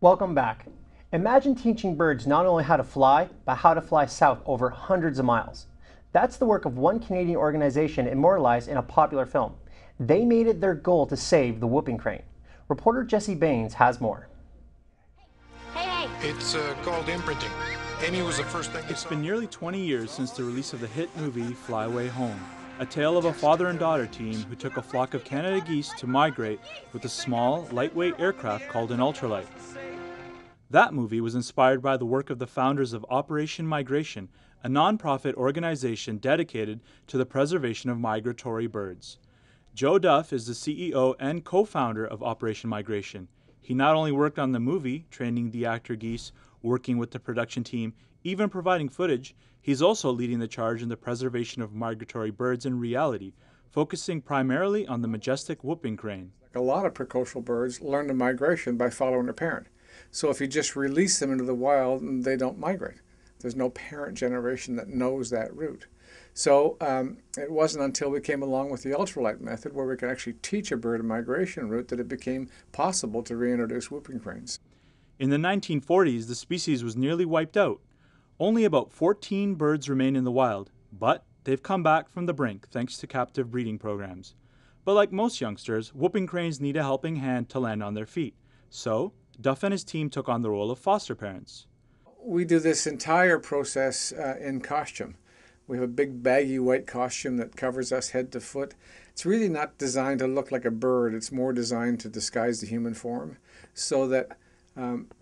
Welcome back. Imagine teaching birds not only how to fly, but how to fly south over hundreds of miles. That's the work of one Canadian organization immortalized in a popular film. They made it their goal to save the whooping crane. Reporter Jesse Baines has more. Hey! It's called imprinting. Amy was the first thing. It's been nearly 20 years since the release of the hit movie Fly Away Home, a tale of a father and daughter team who took a flock of Canada geese to migrate with a small, lightweight aircraft called an ultralight. That movie was inspired by the work of the founders of Operation Migration, a non-profit organization dedicated to the preservation of migratory birds. Joe Duff is the CEO and co-founder of Operation Migration. He not only worked on the movie, training the actor geese, working with the production team, even providing footage, he's also leading the charge in the preservation of migratory birds in reality, focusing primarily on the majestic whooping crane. A lot of precocial birds learn the migration by following a parent. So if you just release them into the wild, they don't migrate. There's no parent generation that knows that route. So it wasn't until we came along with the ultralight method, where we could actually teach a bird a migration route, that it became possible to reintroduce whooping cranes. In the 1940s, the species was nearly wiped out. Only about 14 birds remain in the wild, but they've come back from the brink thanks to captive breeding programs. But like most youngsters, whooping cranes need a helping hand to land on their feet. So Duff and his team took on the role of foster parents. We do this entire process in costume. We have a big baggy white costume that covers us head to foot. It's really not designed to look like a bird. It's more designed to disguise the human form, so that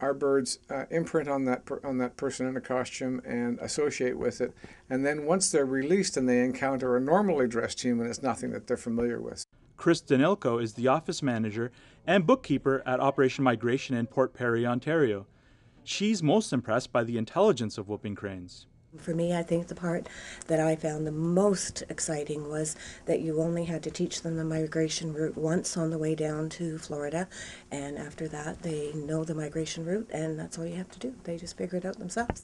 our birds imprint on that person in a costume and associate with it. And then once they're released and they encounter a normally dressed human, it's nothing that they're familiar with. Chris Danilko is the office manager and bookkeeper at Operation Migration in Port Perry, Ontario. She's most impressed by the intelligence of whooping cranes. For me, I think the part that I found the most exciting was that you only had to teach them the migration route once on the way down to Florida, and after that they know the migration route, and that's all you have to do. They just figure it out themselves.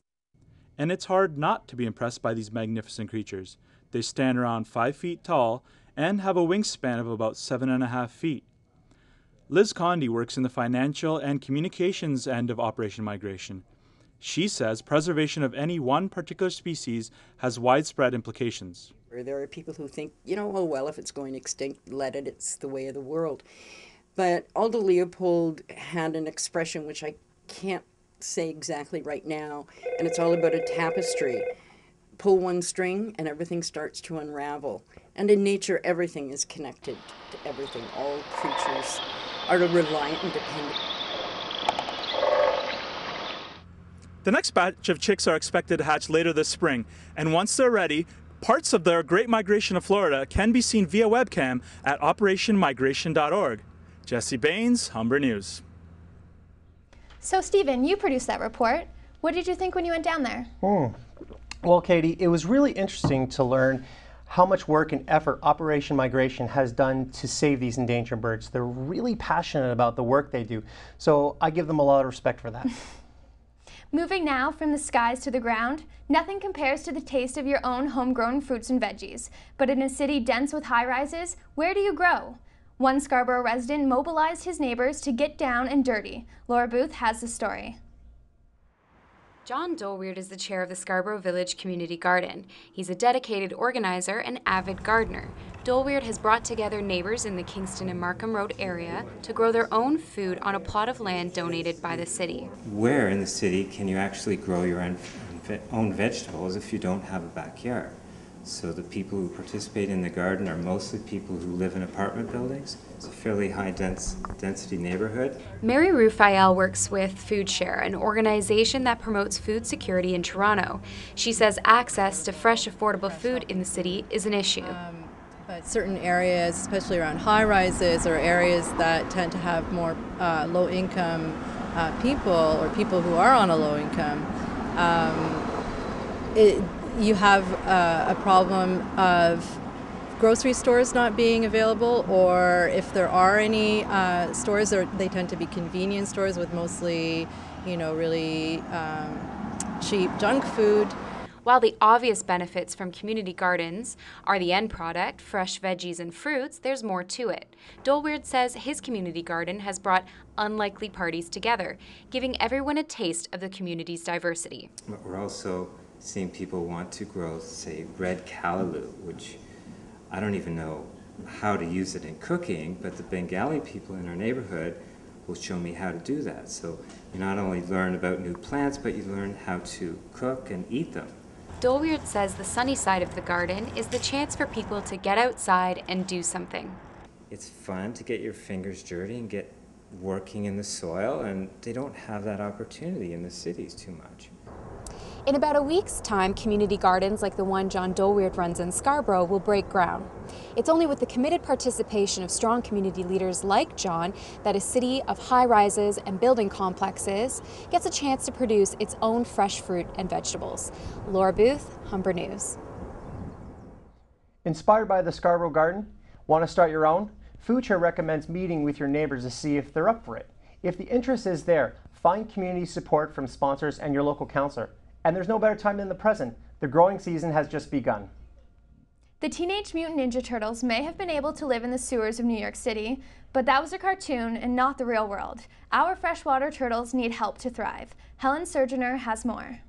And it's hard not to be impressed by these magnificent creatures. They stand around 5 feet tall and have a wingspan of about 7.5 feet. Liz Condy works in the financial and communications end of Operation Migration. She says preservation of any one particular species has widespread implications. There are people who think, oh well, if it's going extinct, let it, it's the way of the world. But Aldo Leopold had an expression which I can't say exactly right now, and it's all about a tapestry. Pull one string and everything starts to unravel. And in nature, everything is connected to everything. All creatures are reliant and dependent. The next batch of chicks are expected to hatch later this spring, and once they're ready, parts of their Great Migration of Florida can be seen via webcam at operationmigration.org. Jesse Baines, Humber News. So Stephen, you produced that report. What did you think when you went down there? Well, Katie, it was really interesting to learn how much work and effort Operation Migration has done to save these endangered birds. They're really passionate about the work they do, so I give them a lot of respect for that. Moving now from the skies to the ground, nothing compares to the taste of your own homegrown fruits and veggies. But in a city dense with high-rises, where do you grow? One Scarborough resident mobilized his neighbors to get down and dirty. Laura Booth has the story. John Dolweird is the chair of the Scarborough Village Community Garden. He's a dedicated organizer and avid gardener. Dolweird has brought together neighbors in the Kingston and Markham Road area to grow their own food on a plot of land donated by the city. Where in the city can you actually grow your own vegetables if you don't have a backyard? So the people who participate in the garden are mostly people who live in apartment buildings. It's a fairly high density neighborhood. Mary Rufael works with Food Share, an organization that promotes food security in Toronto. She says access to fresh, affordable food in the city is an issue. But certain areas, especially around high-rises or areas that tend to have more low-income people or people who are on a low income, you have a problem of grocery stores not being available, or if there are any stores, they tend to be convenience stores with mostly, really cheap junk food. While the obvious benefits from community gardens are the end product, fresh veggies and fruits, there's more to it. Doleweird says his community garden has brought unlikely parties together, giving everyone a taste of the community's diversity. But we're also seeing people want to grow, say, red callaloo, which I don't even know how to use it in cooking, but the Bengali people in our neighborhood will show me how to do that. So you not only learn about new plants, but you learn how to cook and eat them. Doleweird says the sunny side of the garden is the chance for people to get outside and do something. It's fun to get your fingers dirty and get working in the soil, and they don't have that opportunity in the cities too much. In about a week's time, community gardens like the one John Doleweird runs in Scarborough will break ground. It's only with the committed participation of strong community leaders like John that a city of high-rises and building complexes gets a chance to produce its own fresh fruit and vegetables. Laura Booth, Humber News. Inspired by the Scarborough Garden? Want to start your own? FoodShare recommends meeting with your neighbors to see if they're up for it. If the interest is there, find community support from sponsors and your local counselor. And there's no better time than the present. The growing season has just begun. The Teenage Mutant Ninja Turtles may have been able to live in the sewers of New York City, but that was a cartoon and not the real world. Our freshwater turtles need help to thrive. Helen Surgener has more.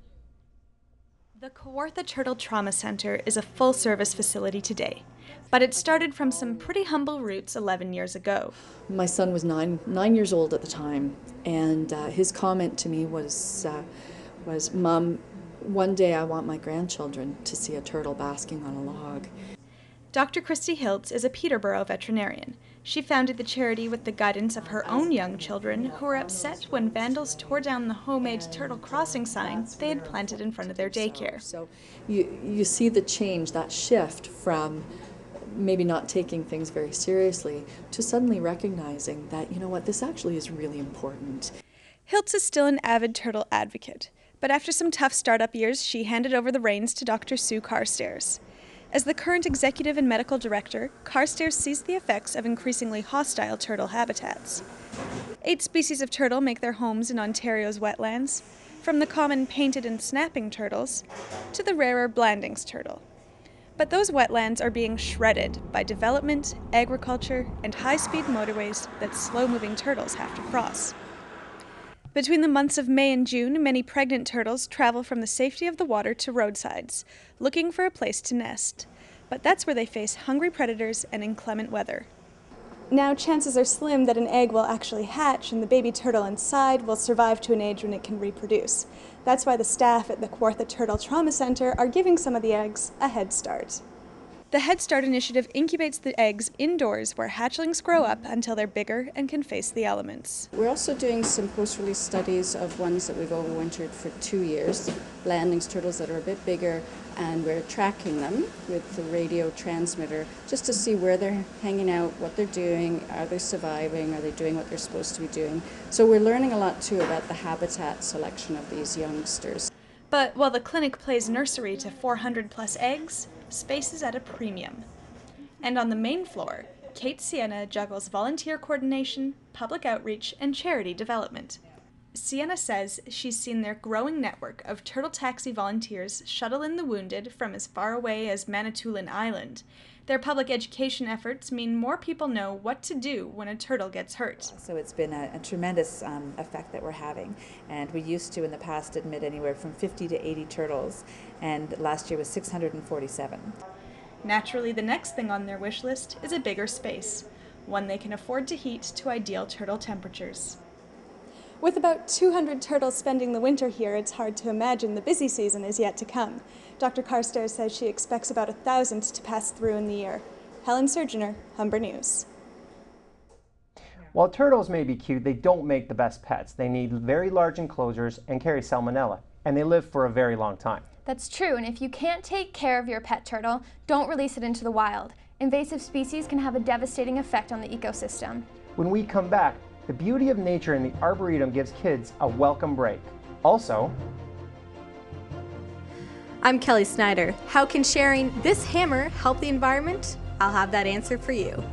The Kawartha Turtle Trauma Center is a full-service facility today, but it started from some pretty humble roots 11 years ago. My son was nine years old at the time, and his comment to me was, "Mom, one day I want my grandchildren to see a turtle basking on a log." Dr. Christy Hiltz is a Peterborough veterinarian. She founded the charity with the guidance of her own young children who were upset when vandals tore down the homemade turtle crossing sign they had planted in front of their daycare. So you see the change, that shift from maybe not taking things very seriously to suddenly recognizing that, you know what, this actually is really important. Hiltz is still an avid turtle advocate, but after some tough startup years, she handed over the reins to Dr. Sue Carstairs. As the current executive and medical director, Carstairs sees the effects of increasingly hostile turtle habitats. 8 species of turtle make their homes in Ontario's wetlands, from the common painted and snapping turtles to the rarer Blandings turtle. But those wetlands are being shredded by development, agriculture, and high-speed motorways that slow-moving turtles have to cross. Between the months of May and June, many pregnant turtles travel from the safety of the water to roadsides, looking for a place to nest. But that's where they face hungry predators and inclement weather. Now, chances are slim that an egg will actually hatch and the baby turtle inside will survive to an age when it can reproduce. That's why the staff at the Kawartha Turtle Trauma Center are giving some of the eggs a head start. The Head Start initiative incubates the eggs indoors where hatchlings grow up until they're bigger and can face the elements. We're also doing some post-release studies of ones that we've overwintered for 2 years, Blandings turtles that are a bit bigger, and we're tracking them with the radio transmitter just to see where they're hanging out, what they're doing, are they surviving, are they doing what they're supposed to be doing. So we're learning a lot too about the habitat selection of these youngsters. But while the clinic plays nursery to 400 plus eggs, space is at a premium. And on the main floor, Kate Sienna juggles volunteer coordination, public outreach, and charity development. Sienna says she's seen their growing network of turtle taxi volunteers shuttle in the wounded from as far away as Manitoulin Island. Their public education efforts mean more people know what to do when a turtle gets hurt. So it's been a tremendous effect that we're having. And we used to, in the past, admit anywhere from 50 to 80 turtles, and last year was 647. Naturally, the next thing on their wish list is a bigger space, one they can afford to heat to ideal turtle temperatures. With about 200 turtles spending the winter here, it's hard to imagine the busy season is yet to come. Dr. Carstairs says she expects about 1,000 to pass through in the year. Helen Surgener, Humber News. While turtles may be cute, they don't make the best pets. They need very large enclosures and carry salmonella, and they live for a very long time. That's true, and if you can't take care of your pet turtle, don't release it into the wild. Invasive species can have a devastating effect on the ecosystem. When we come back, the beauty of nature in the Arboretum gives kids a welcome break. Also, I'm Kelly Snyder. How can sharing this hammer help the environment? I'll have that answer for you.